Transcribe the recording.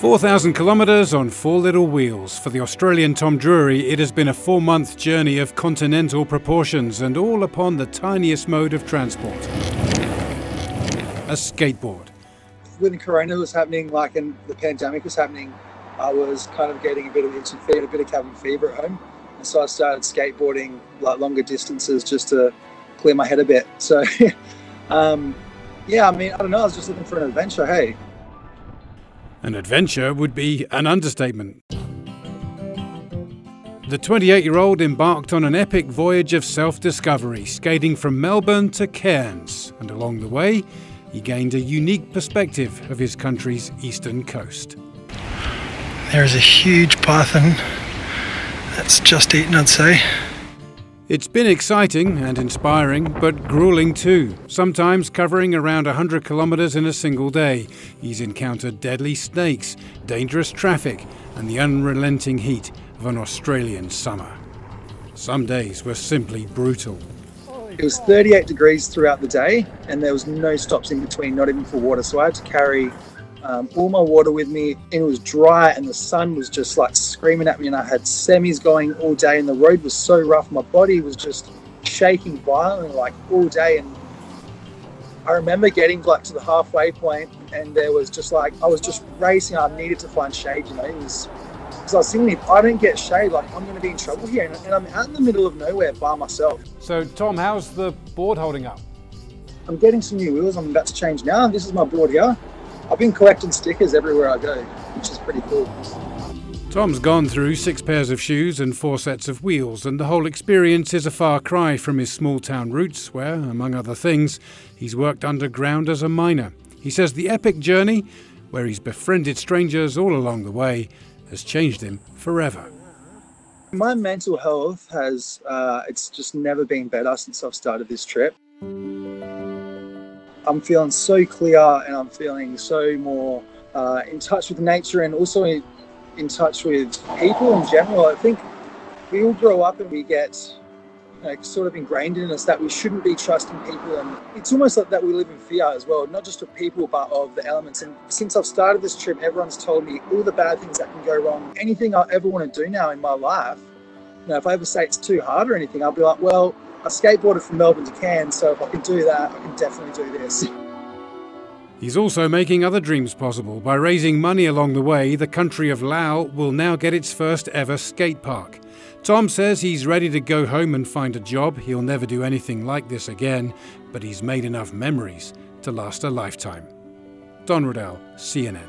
4,000 kilometres on four little wheels. For the Australian Tom Drury, it has been a 4-month journey of continental proportions and all upon the tiniest mode of transport. A skateboard. When Corona was happening, and the pandemic was happening, I was kind of getting a bit of itchy feet, a bit of cabin fever at home. And so I started skateboarding longer distances just to clear my head a bit. So, yeah, I don't know, I was just looking for an adventure, hey. An adventure would be an understatement. The 28-year-old embarked on an epic voyage of self-discovery, skating from Melbourne to Cairns, and along the way, he gained a unique perspective of his country's eastern coast. There is a huge python that's just eaten, I'd say. It's been exciting and inspiring, but grueling too, sometimes covering around 100 kilometres in a single day. He's encountered deadly snakes, dangerous traffic, and the unrelenting heat of an Australian summer. Some days were simply brutal. It was 38 degrees throughout the day, and there was no stops in between, not even for water. So I had to carry all my water with me, and it was dry, and the sun was just screaming at me, and I had semis going all day, and the road was so rough. My body was just shaking violently all day. And I remember getting to the halfway point, and there was just I was just racing. I needed to find shade, it was, because I was thinking, if I don't get shade, I'm going to be in trouble here, and I'm out in the middle of nowhere by myself. So Tom, how's the board holding up? I'm getting some new wheels. I'm about to change now. This is my board here. I've been collecting stickers everywhere I go, which is pretty cool. Tom's gone through 6 pairs of shoes and 4 sets of wheels, and the whole experience is a far cry from his small town roots where, among other things, he's worked underground as a miner. He says the epic journey, where he's befriended strangers all along the way, has changed him forever. My mental health has, it's just never been better since I've started this trip. I'm feeling so clear, and I'm feeling so more in touch with nature, and also in touch with people in general. I think we all grow up and we get sort of ingrained in us that we shouldn't be trusting people, and it's almost like that we live in fear as well, not just of people but of the elements. And since I've started this trip, everyone's told me all the bad things that can go wrong. Anything I ever want to do now in my life, if I ever say it's too hard or anything, I'll be like, well, I skateboarded from Melbourne to Cairns, so if I can do that, I can definitely do this. He's also making other dreams possible. By raising money along the way, the country of Laos will now get its first ever skate park. Tom says he's ready to go home and find a job. He'll never do anything like this again, but he's made enough memories to last a lifetime. Don Riddell, CNN.